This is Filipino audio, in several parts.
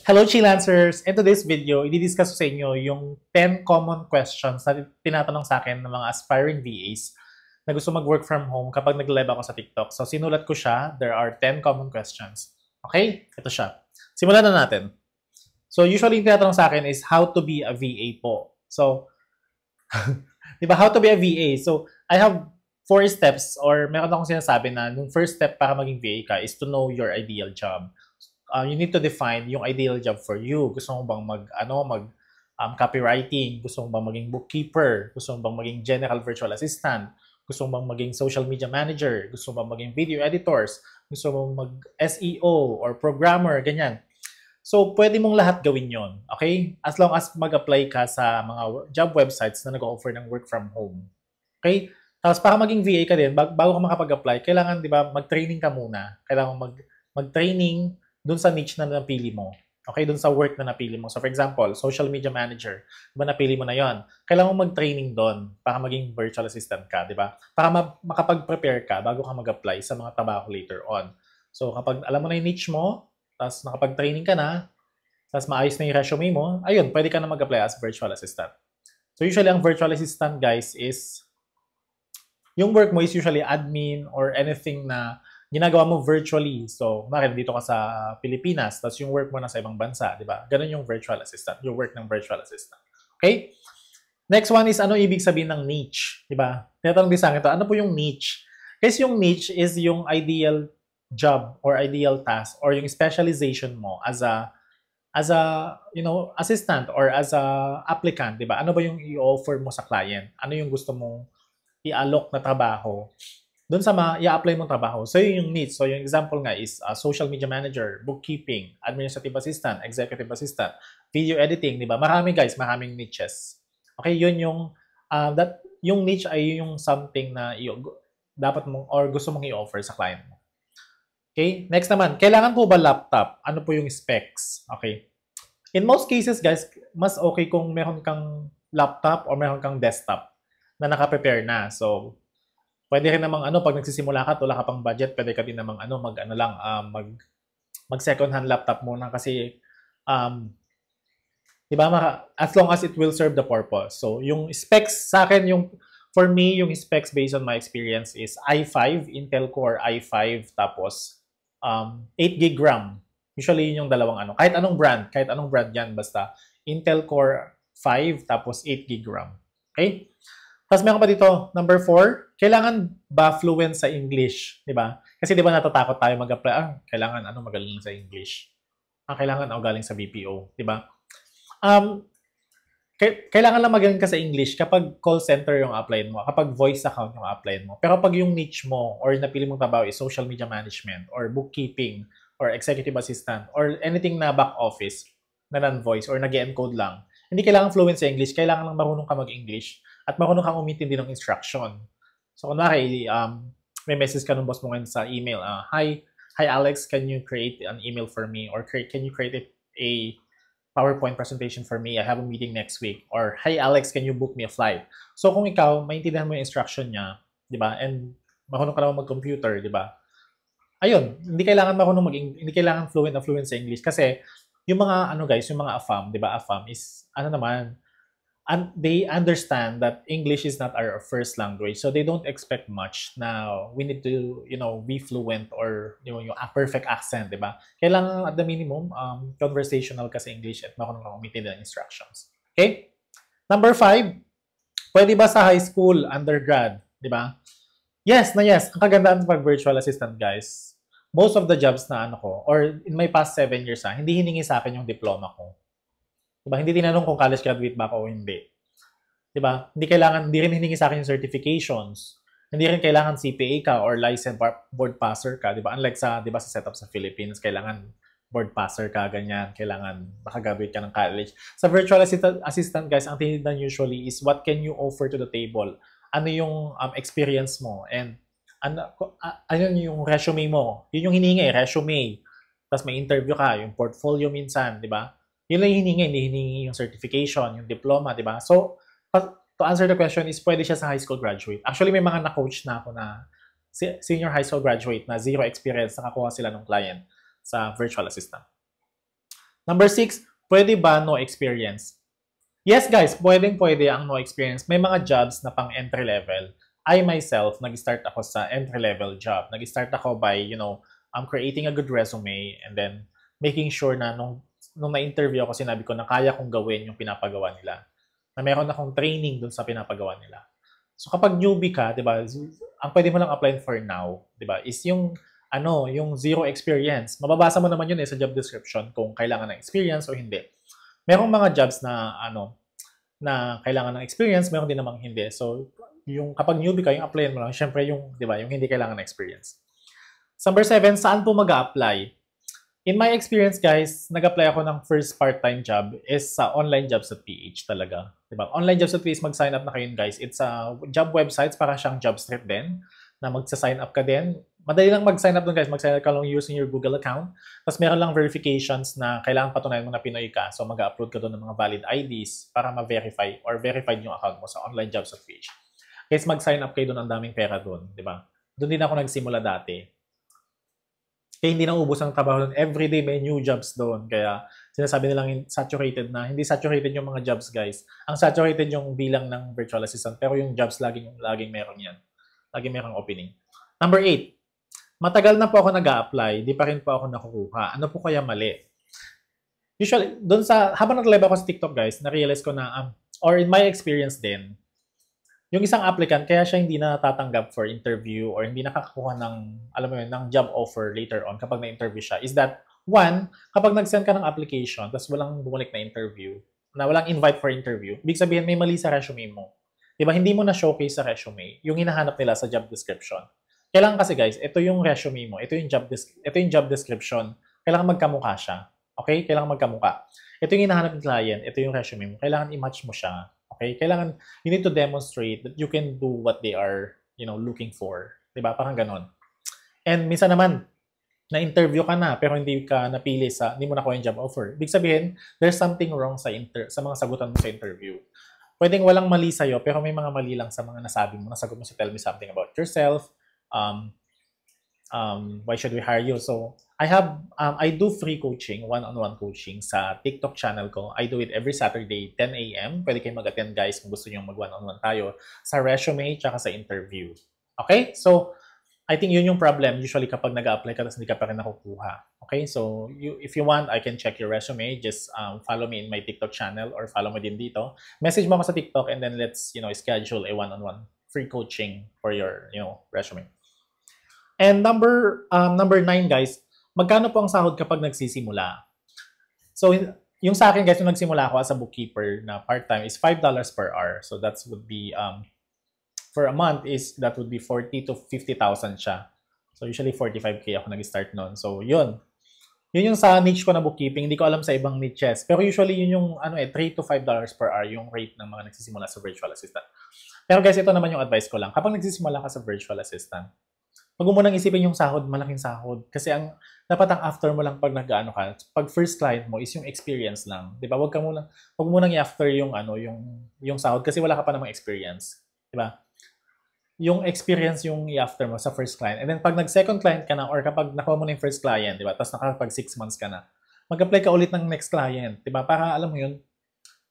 Hello, Chillancers! In today's video, i-discuss ko sa inyo yung 10 common questions na tinatanong sa akin ng mga aspiring VAs na gusto mag-work from home kapag nag-live ako sa TikTok. So, sinulat ko siya. There are 10 common questions. Okay? Ito siya. Simulan na natin. So, usually yung tinatanong sa akin is how to be a VA po. So, di ba? How to be a VA. So, I have 4 steps or meron akong sinasabi na yung first step para maging VA ka is to know your ideal job. You need to define yung ideal job for you. Gusto mo bang copywriting? Gusto mo bang maging bookkeeper? Gusto mo bang maging general virtual assistant? Gusto mo bang maging social media manager? Gusto mo bang maging video editors? Gusto mo mag-SEO or programmer? Ganyan. So, pwede mong lahat gawin yon, okay? As long as mag-apply ka sa mga job websites na nag-offer ng work from home. Okay? Tapos, para maging VA ka din, bago ka makapag-apply, kailangan, di ba, mag-training ka muna. Kailangan mag-training dun sa niche na napili mo. Okay, dun sa work na napili mo. So, for example, social media manager. Diba napili mo na yon? Kailangan mo mag-training doon para maging virtual assistant ka, di ba? Para makapag-prepare ka bago ka mag-apply sa mga trabaho later on. So, kapag alam mo na yung niche mo, tapos nakapag-training ka na, tapos maayos na yung resume mo, ayun, pwede ka na mag-apply as virtual assistant. So, usually, ang virtual assistant, guys, is yung work mo is usually admin or anything na ginagawa mo virtually. So, bakit dito ka sa Pilipinas, tapos yung work mo na sa ibang bansa, di ba? Ganun yung virtual assistant, yung work ng virtual assistant. Okay? Next one is, ano ibig sabihin ng niche? Di ba? Tinatanong din sa akin ito, ano po yung niche? Kasi yung niche is yung ideal job or ideal task or yung specialization mo as a assistant or as a applicant, di ba? Ano ba yung i-offer mo sa client? Ano yung gusto mong i-allok na trabaho doon sa i-apply mong trabaho. So, yun yung needs. So, yung example nga is social media manager, bookkeeping, administrative assistant, executive assistant, video editing, di ba? Marami guys, maraming niches. Okay, yun yung niche ay yung something na dapat mong or gusto mong i-offer sa client mo. Okay, next naman, kailangan po ba laptop? Ano po yung specs? Okay. In most cases guys, mas okay kung meron kang laptop or meron kang desktop na naka-prepare na. So, pwede rin namang pag nagsisimula ka, wala ka pang budget, pwede ka din namang mag second hand laptop muna kasi di ba, as long as it will serve the purpose. So, yung specs sa akin, for me, yung specs based on my experience is i5, Intel Core i5, tapos 8 gig RAM. Usually, yun yung dalawang Kahit anong brand yan, basta Intel Core 5, tapos 8 gig RAM. Okay? Tapos meron pa dito, number 4, kailangan ba fluent sa English? Di ba? Kasi di ba natatakot tayo mag-apply, kailangan magaling sa English. Kailangan galing sa BPO. Di ba? Kailangan lang magaling ka sa English kapag call center yung applyin mo, kapag voice account yung applyin mo. Pero pag yung niche mo or napili mong trabaho is social media management or bookkeeping or executive assistant or anything na back office na non-voice or nag-encode lang, hindi kailangan fluent sa English, kailangan lang marunong ka mag-English at marunong kang umintindi ng instruction. So, kunwari, may message ka ng boss mo ngayon sa email, Hi Alex, can you create an email for me? Or can you create a PowerPoint presentation for me? I have a meeting next week. Or, Hi Alex, can you book me a flight? So, kung ikaw, maintindihan mo yung instruction niya, di ba? And marunong ka naman mag-computer, di ba? Ayun, hindi kailangan fluent sa English kasi yung mga guys, yung mga AFAM, di ba? AFAM is and they understand that English is not our first language, so they don't expect much. Now, we need to, be fluent or yung perfect accent, di ba? Kailangan at the minimum, conversational ka sa English at marunong kang umintindi ng instructions. Okay? Number 5, pwede ba sa high school, undergrad, di ba? Yes na yes. Ang kagandaan pag virtual assistant, guys, most of the jobs na or in my past 7 years, hindi hiningi sa akin yung diploma ko. Diba? Hindi tinanong kung college graduate ba ako o hindi. Diba? Hindi rin hiningi sa akin yung certifications. Hindi rin kailangan CPA ka or licensed board passer ka. Diba? Unlike sa setup sa Philippines, kailangan board passer ka, ganyan. Kailangan makagraduate ka ng college. Sa virtual assistant, guys, ang tinitignan usually is what can you offer to the table? Ano yung experience mo? And ano yung resume mo? Yun yung hiningi, resume. Tapos may interview ka, yung portfolio minsan, di ba? Yun lang yung hindi hiningi yung certification, yung diploma, di ba? So, to answer the question is, pwede siya sa high school graduate. Actually, may mga na-coach na ako na senior high school graduate na zero experience, nakakuha sila ng client sa virtual assistant. Number 6, pwede ba no experience? Yes guys, pwedeng-pwede ang no experience. May mga jobs na pang entry level. I myself, nag-start ako sa entry level job. Nag-start ako by, I'm creating a good resume and then making sure na nung na-interview ako, sinabi ko na kaya kong gawin yung pinapagawa nila. Na meron akong training dun sa pinapagawa nila. So kapag newbie ka, 'di ba? Ang pwede mo lang apply for now, 'di ba? Is yung zero experience. Mababasa mo naman yun sa job description kung kailangan ng experience o hindi. Merong mga jobs na na kailangan ng experience, meron din namang hindi. So, yung kapag newbie ka, yung applyan mo lang, syempre yung, 'di ba, yung hindi kailangan ng experience. Number 7, saan po mag-a-apply? In my experience, guys, nag-apply ako ng first part-time job is sa onlinejobs.ph talaga. 'Di ba? Onlinejobs.ph, mag-sign up na kayo, guys. It's a job websites, para siyang JobStreet din, na magsa-sign up ka din. Madali lang mag-sign up doon, guys. Mag-sign up ka lang using your Google account. Tapos meron lang verifications na kailangan patunayan mo na Pinoy ka. So mag-upload ka doon ng mga valid IDs para ma-verify or verified yung account mo sa onlinejobs.ph. Guys, mag-sign up kayo doon, ang daming pera doon, 'di ba? Doon din ako nagsimula dati. Kaya hindi na ubos ang trabaho doon. Everyday may new jobs doon. Kaya sinasabi nilang saturated na. Hindi saturated yung mga jobs, guys. Ang saturated yung bilang ng virtual assistant. Pero yung jobs, laging meron yan. Laging merong opening. Number 8. Matagal na po ako nag-a-apply. Di pa rin po ako nakukuha. Ano po kaya mali? Usually, habang nag-live ako sa TikTok, guys, na-realize ko na, or in my experience din, yung isang applicant, kaya siya hindi na natatanggap for interview or hindi nakakakuha ng, alam mo yun, ng job offer later on kapag na-interview siya, is that, one, kapag nag-send ka ng application, tapos walang bumalik na interview, na walang invite for interview, ibig sabihin may mali sa resume mo. Diba? Hindi mo na showcase sa resume yung hinahanap nila sa job description. Kailangan kasi, guys, ito yung resume mo, ito yung job description, kailangan magkamukha siya. Okay? Kailangan magkamukha. Ito yung hinahanap ng client, ito yung resume mo, kailangan i-match mo siya. Okay? Kailangan, you need to demonstrate that you can do what they are, looking for. Diba? Parang ganon. And minsan naman, na-interview ka na, pero hindi ka napili hindi mo nakuha yung job offer. Ibig sabihin, there's something wrong sa mga sagutan mo sa interview. Pwedeng walang mali sa'yo, pero may mga mali lang sa mga nasabi mo. Nasagot mo si tell me something about yourself. Why should we hire you? So, I do free coaching, one-on-one coaching sa TikTok channel ko. I do it every Saturday, 10 a.m. Pwede kayo mag-attend, guys, kung gusto nyo mag-one-on-one tayo sa resume tsaka sa interview. Okay? So, I think yun yung problem usually kapag nag-a-apply ka tapos hindi ka pa rin nakukuha. Okay? So, if you want, I can check your resume. Just follow me in my TikTok channel or follow me din dito. Message mo ako sa TikTok and then let's, schedule a one-on-one free coaching for your, resume. And number 9, guys, magkano po ang sahod kapag nagsisimula? So, yung sa akin, guys, yung nagsimula ako as a bookkeeper na part-time is $5 per hour. So, that would be, for a month, that would be 40 to 50,000 siya. So, usually 45K ako nag-start noon. So, yun. Yun yung sa niche ko na bookkeeping. Hindi ko alam sa ibang niches. Pero usually, yun yung $3 to $5 per hour yung rate ng mga nagsisimula sa virtual assistant. Pero guys, ito naman yung advice ko lang. Kapag nagsisimula ka sa virtual assistant, wag mo nang isipin yung sahod, malaking sahod. Kasi dapat ang after mo lang pag nag-ano ka, pag first client mo is yung experience lang. 'Di ba? Wag mo nang i-after yung sahod kasi wala ka pa namang experience. 'Di ba? Yung experience yung i-after mo sa first client. And then pag nag-second client ka na or kapag nakuha mo na yung first client, 'di ba? Tapos nakapag 6 months ka na, mag-apply ka ulit ng next client, 'di ba? Para alam mo yun,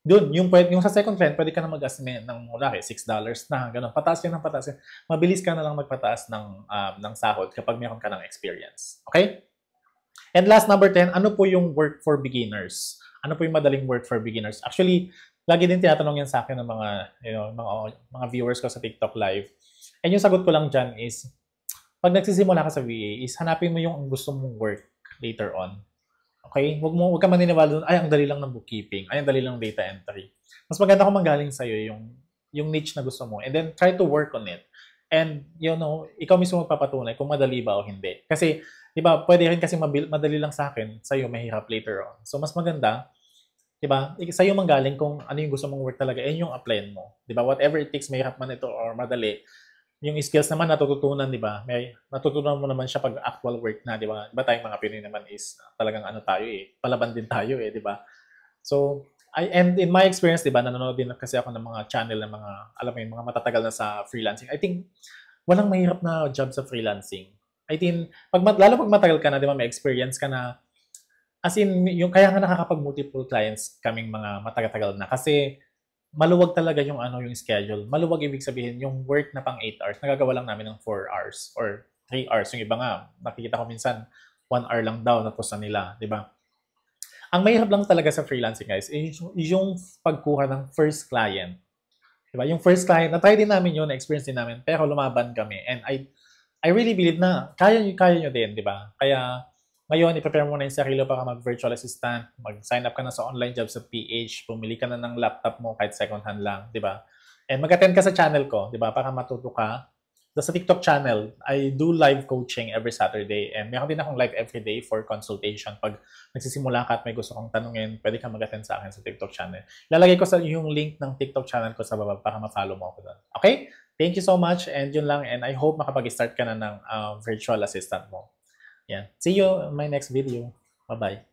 doon, yung sa second client, pwede ka na mag-assign ng $6 na, gano'n. Pataas yan ng pataas yan. Mabilis ka na lang magpataas ng sahod kapag meron ka ng experience. Okay? And last, number 10, ano po yung work for beginners? Ano po yung madaling work for beginners? Actually, lagi din tinatanong yan sa akin ng mga viewers ko sa TikTok Live. And yung sagot ko lang dyan is, pag nagsisimula ka sa VA, is hanapin mo yung gusto mong work later on. Okay? Huwag ka maniniwala doon, ay, ang dali lang ng bookkeeping, ay, ang dali lang ng data entry. Mas maganda kung manggaling sa'yo yung niche na gusto mo. And then, try to work on it. And, ikaw mismo magpapatunay kung madali ba o hindi. Kasi, di ba, pwede rin kasi madali lang sa akin, sa'yo mahirap later on. So, mas maganda, di ba, sa'yo manggaling kung ano yung gusto mong work talaga, and yung applyan mo. Di ba, whatever it takes, mahirap man ito or madali, yung skills naman natututunan, di ba? Natutunan mo naman siya pag actual work na, di ba? Diba tayong mga Pinoy naman is talagang tayo palaban din tayo di ba? So, and in my experience, di ba, nanonood din kasi ako ng mga channel ng mga, alam mo yung mga matatagal na sa freelancing. I think, walang mahirap na job sa freelancing. I think, lalo pag matagal ka na, di ba, may experience ka na, As in, yung kaya nga nakakapag-multiple clients kaming mga matagal-tagal na kasi maluwag talaga yung ano yung schedule. Maluwag ibig sabihin yung work na pang 8 hours, nagagawa lang namin ng 4 hours or 3 hours. Yung iba nga, nakikita ko minsan 1 hour lang daw tapos na nila, di ba? Ang mahirap lang talaga sa freelancing guys, is yung pagkuha ng first client. Di ba? Yung first client, na-try din namin yun, na-experience din namin, pero lumaban kami. And I really believe na kaya nyo din, di ba? Kaya ngayon, i-prepare mo na yung sarili para mag-virtual assistant, mag-sign up ka na sa online job sa PH, pumili ka na ng laptop mo kahit second hand lang, di ba? And mag-attend ka sa channel ko, di ba? Para matuto ka. Sa TikTok channel, I do live coaching every Saturday and meron din akong live every day for consultation. Pag nagsisimula ka at may gusto kong tanungin, pwede kang mag-attend sa akin sa TikTok channel. Lalagay ko sa yung link ng TikTok channel ko sa baba para ma-follow mo ako doon. Okay? Thank you so much and yun lang and I hope makapag-start ka na ng virtual assistant mo. Yeah. See you in my next video. Bye-bye.